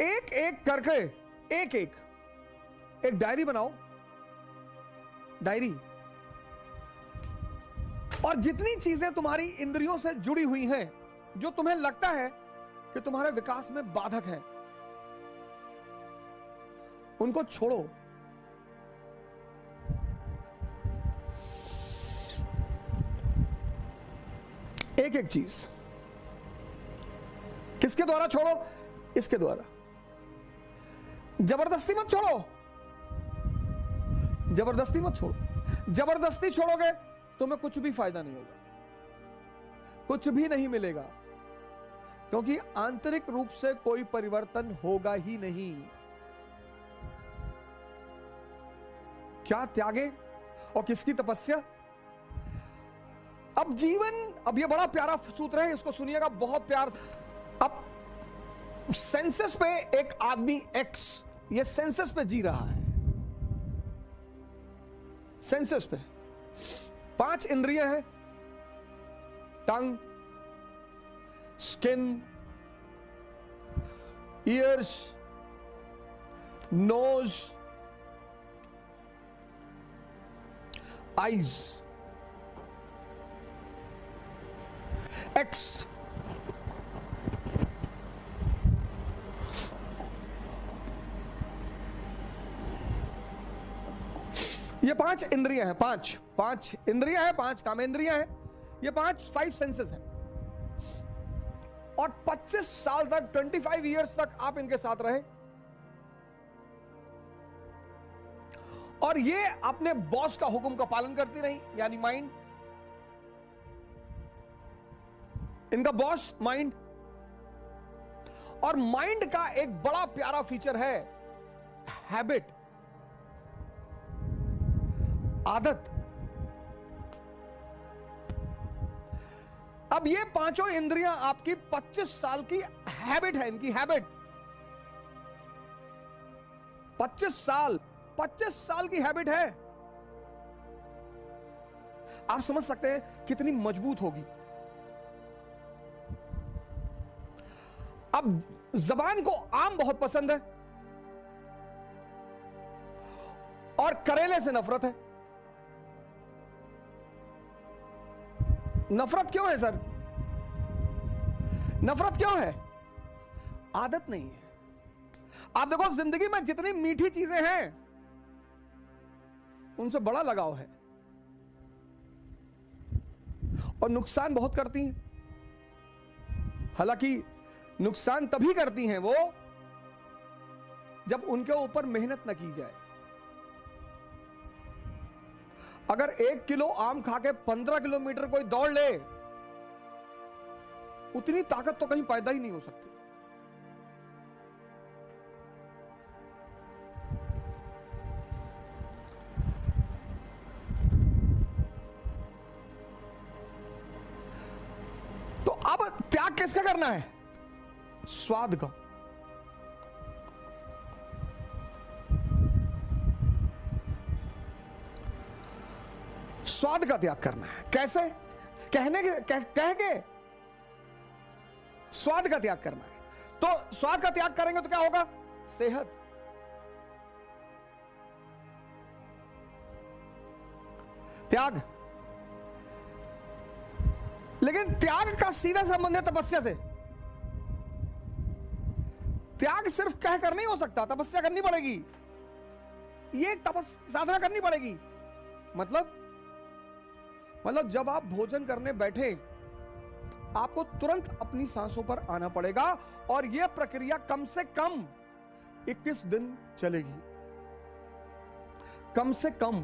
एक एक करके एक एक एक डायरी बनाओ, डायरी। और जितनी चीजें तुम्हारी इंद्रियों से जुड़ी हुई हैं, जो तुम्हें लगता है कि तुम्हारे विकास में बाधक है, उनको छोड़ो। एक एक चीज। किसके द्वारा छोड़ो? इसके द्वारा। जबरदस्ती मत छोड़ो, जबरदस्ती मत छोड़ो। जबरदस्ती छोड़ोगे तुम्हें कुछ भी फायदा नहीं होगा, कुछ भी नहीं मिलेगा, क्योंकि आंतरिक रूप से कोई परिवर्तन होगा ही नहीं। क्या त्यागे और किसकी तपस्या? अब जीवन, अब ये बड़ा प्यारा सूत्र है, इसको सुनिएगा बहुत प्यार से। अब सेंसस पे एक आदमी एक्स, ये सेंसस पे जी रहा है। सेंसस पे 5 इंद्रियां हैं, tongue, skin, ears, nose, eyes, एक्स। ये 5 इंद्रियां हैं, 5 इंद्रियां हैं, 5 कामेंद्रियां हैं, ये 5 सेंसेस हैं। और 25 साल तक, 25 इयर्स तक आप इनके साथ रहे, और ये अपने बॉस का हुक्म का पालन करती रही, यानी माइंड। इनका बॉस माइंड। और माइंड का एक बड़ा प्यारा फीचर है हैबिट, आदत। अब ये 5 इंद्रियां आपकी 25 साल की हैबिट है, इनकी हैबिट। 25 साल की हैबिट है। आप समझ सकते हैं कितनी मजबूत होगी। अब जबान को आम बहुत पसंद है और करेले से नफरत है। नफरत क्यों है सर? नफरत क्यों है? आदत नहीं है। आप देखो जिंदगी में जितनी मीठी चीजें हैं उनसे बड़ा लगाव है, और नुकसान बहुत करती हैं। हालांकि नुकसान तभी करती हैं वो जब उनके ऊपर मेहनत न की जाए। अगर 1 किलो आम खा के 15 किलोमीटर कोई दौड़ ले, उतनी ताकत तो कहीं पैदा ही नहीं हो सकती। तो अब त्याग किसका करना है? स्वाद का। स्वाद का त्याग करना है। कैसे? कह के स्वाद का त्याग करना है। तो स्वाद का त्याग करेंगे तो क्या होगा? सेहत। त्याग। लेकिन त्याग का सीधा संबंध है तपस्या से। त्याग सिर्फ कह कर नहीं हो सकता, तपस्या करनी पड़ेगी। ये साधना करनी पड़ेगी। मतलब जब आप भोजन करने बैठे, आपको तुरंत अपनी सांसों पर आना पड़ेगा, और यह प्रक्रिया कम से कम 21 दिन चलेगी। कम से कम।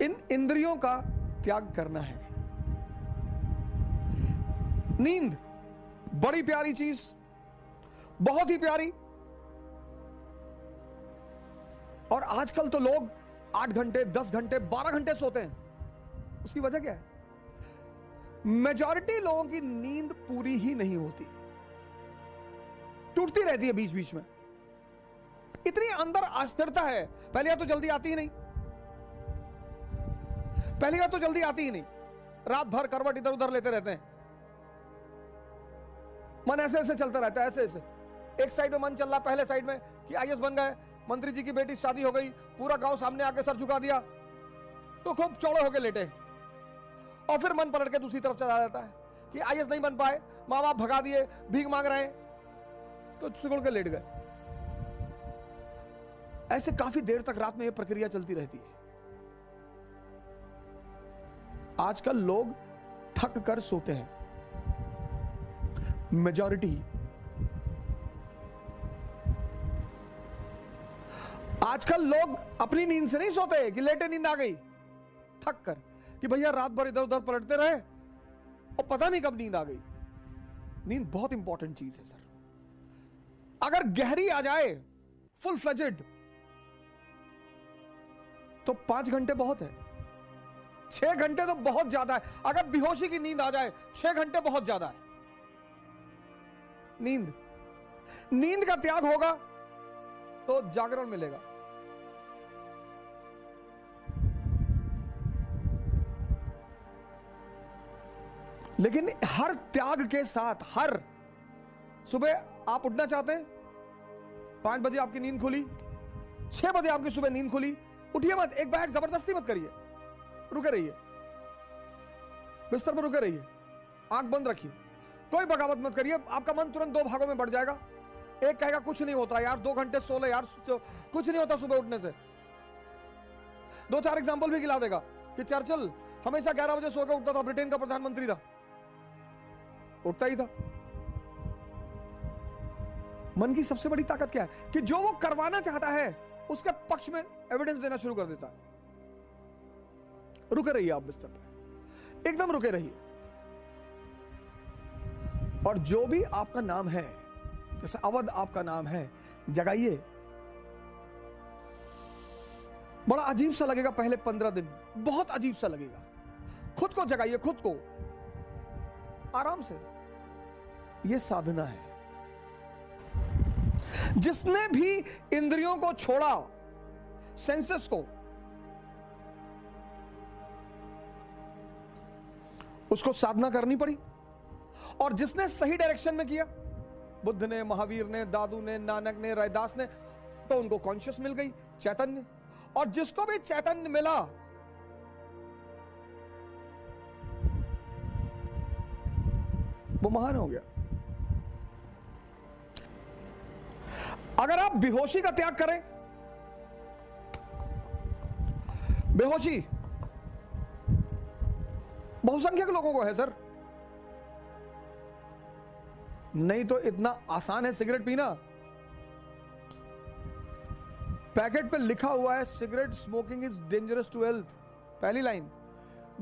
इन इंद्रियों का त्याग करना है। नींद बड़ी प्यारी चीज, बहुत ही प्यारी। और आजकल तो लोग 8 घंटे, 10 घंटे, 12 घंटे सोते हैं। उसकी वजह क्या है? मेजॉरिटी लोगों की नींद पूरी ही नहीं होती, टूटती रहती है बीच बीच में। इतनी अंदर अस्थिरता है। पहली बात तो जल्दी आती ही नहीं, रात भर करवट इधर उधर लेते रहते हैं। मन ऐसे ऐसे चलता रहता है, ऐसे ऐसे। एक साइड में मन चल रहा, पहले साइड में कि आईएएस बन गए, मंत्री जी की बेटी से शादी हो गई, पूरा गांव सामने आके सर झुका दिया, तो खूब चौड़े होके लेटे। और फिर मन पलट के दूसरी तरफ चला जाता है कि आईएएस नहीं बन पाए, माँ बाप भगा दिए, भीख मांग रहे हैं, तो सिकुड़ के लेट गए। ऐसे काफी देर तक रात में यह प्रक्रिया चलती रहती है। आजकल लोग थक कर सोते हैं, मेजॉरिटी। आजकल लोग अपनी नींद से नहीं सोते कि लेटे नींद आ गई, थक कर कि भैया रात भर इधर उधर पलटते रहे और पता नहीं कब नींद आ गई। नींद बहुत इंपॉर्टेंट चीज है सर। अगर गहरी आ जाए, फुल फ्लेजेड, तो 5 घंटे बहुत है, 6 घंटे तो बहुत ज्यादा है। अगर बेहोशी की नींद आ जाए, 6 घंटे बहुत ज्यादा है। नींद का त्याग होगा तो जागरण मिलेगा। लेकिन हर त्याग के साथ, हर सुबह आप उठना चाहते हैं, 5 बजे आपकी नींद खुली, 6 बजे आपकी सुबह नींद खुली, उठिए मत, एक बैग जबरदस्ती मत करिए, रुके रहिए, बिस्तर पर रुके रहिए, आंख बंद रखिए, कोई बगावत मत करिए। आपका मन तुरंत 2 भागों में बढ़ जाएगा। एक कहेगा कुछ नहीं होता यार, 2 घंटे सो ले यार, कुछ नहीं होता सुबह उठने से। 2-4 एग्जाम्पल भी गिला देगा कि चर्चिल हमेशा 11 बजे सो के उठता था, ब्रिटेन का प्रधानमंत्री था, उठता ही था। मन की सबसे बड़ी ताकत क्या है कि जो वो करवाना चाहता है उसके पक्ष में एविडेंस देना शुरू कर देता है। रुके रहिए आप बिस्तर पे, एकदम रुके रहिए। और जो भी आपका नाम है, जैसे अवध आपका नाम है, जगाइए। बड़ा अजीब सा लगेगा पहले 15 दिन, बहुत अजीब सा लगेगा। खुद को जगाइए, खुद को आराम से। यह साधना है। जिसने भी इंद्रियों को छोड़ा, सेंसेस को, उसको साधना करनी पड़ी। और जिसने सही डायरेक्शन में किया, बुद्ध ने, महावीर ने, दादू ने, नानक ने, रैदास ने, तो उनको कॉन्शियस मिल गई, चैतन्य। और जिसको भी चैतन्य मिला, वो महान हो गया। अगर आप बेहोशी का त्याग करें, बेहोशी बहुसंख्यक लोगों को है सर, नहीं तो इतना आसान है सिगरेट पीना। पैकेट पे लिखा हुआ है cigarette smoking is dangerous to health, पहली लाइन।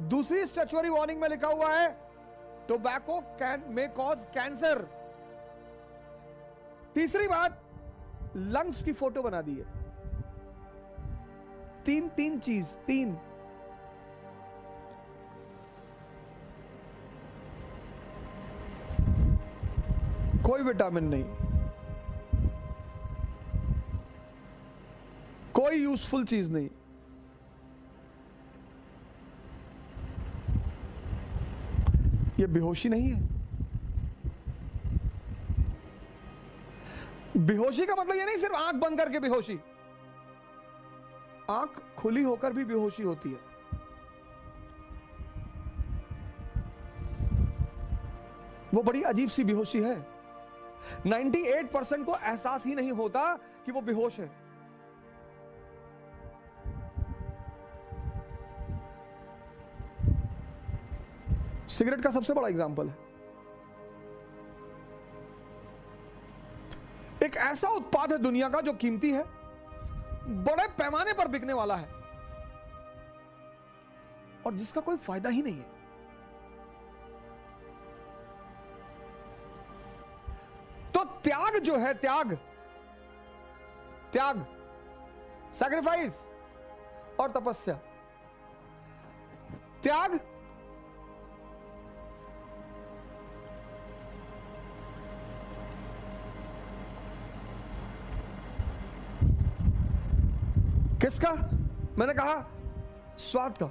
दूसरी स्टैच्यूटरी वार्निंग में लिखा हुआ है टोबैको मे कॉज कैंसर। तीसरी बात, लंग्स की फोटो बना दी है। तीन चीज, 3। कोई विटामिन नहीं, कोई यूजफुल चीज नहीं। ये बेहोशी नहीं है। बेहोशी का मतलब ये नहीं सिर्फ आंख बंद करके बेहोशी, आंख खुली होकर भी बेहोशी होती है। वो बड़ी अजीब सी बेहोशी है। 98% को एहसास ही नहीं होता कि वो बेहोश है। सिगरेट का सबसे बड़ा एग्जाम्पल है। एक ऐसा उत्पाद है दुनिया का जो कीमती है, बड़े पैमाने पर बिकने वाला है, और जिसका कोई फायदा ही नहीं है। तो त्याग जो है, त्याग सैक्रिफाइस और तपस्या। त्याग किसका? मैंने कहा स्वाद का।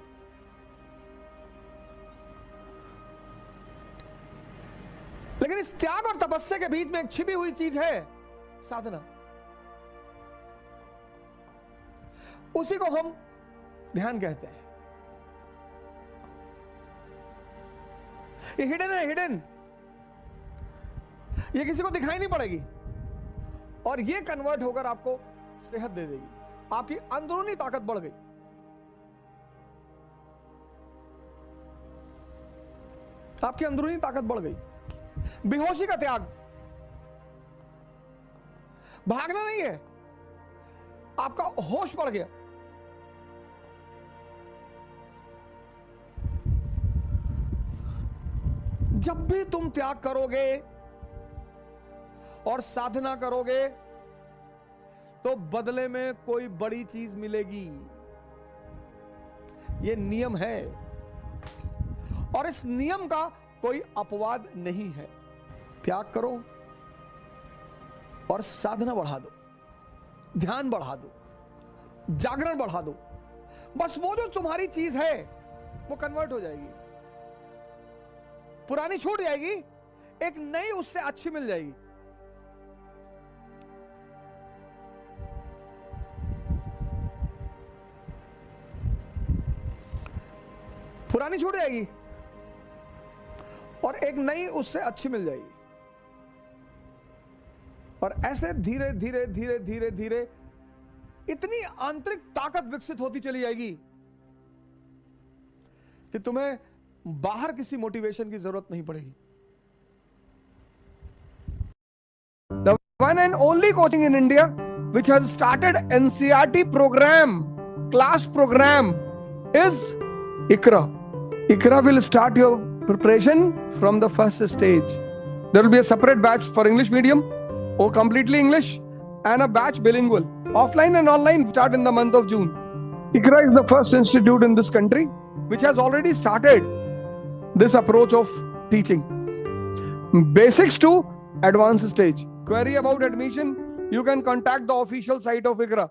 लेकिन इस त्याग और तपस्या के बीच में एक छिपी हुई चीज है, साधना। उसी को हम ध्यान कहते हैं। ये हिडन है, हिडन। ये किसी को दिखाई नहीं पड़ेगी और ये कन्वर्ट होकर आपको सेहत दे देगी। आपकी अंदरूनी ताकत बढ़ गई। आपकी अंदरूनी ताकत बढ़ गई। बेहोशी का त्याग, भागना नहीं है, आपका होश बढ़ गया। जब भी तुम त्याग करोगे और साधना करोगे तो बदले में कोई बड़ी चीज मिलेगी। यह नियम है और इस नियम का कोई अपवाद नहीं है। त्याग करो और साधना बढ़ा दो, ध्यान बढ़ा दो, जागरण बढ़ा दो। बस वो जो तुम्हारी चीज है वो कन्वर्ट हो जाएगी। पुरानी छूट जाएगी, एक नई उससे अच्छी मिल जाएगी। पुरानी छूट जाएगी और एक नई उससे अच्छी मिल जाएगी। और ऐसे धीरे धीरे धीरे धीरे धीरे इतनी आंतरिक ताकत विकसित होती चली जाएगी कि तुम्हें बाहर किसी मोटिवेशन की जरूरत नहीं पड़ेगी। The one and only coaching in India which has started NCERT program, class program is ICRA. ICRA will start your preparation from the first stage. There will be a separate batch for English medium or completely English and a batch bilingual. Offline and online start in the month of June. ICRA is the first institute in this country which has already started this approach of teaching. Basics to advanced stage. Query about admission, you can contact the official site of ICRA.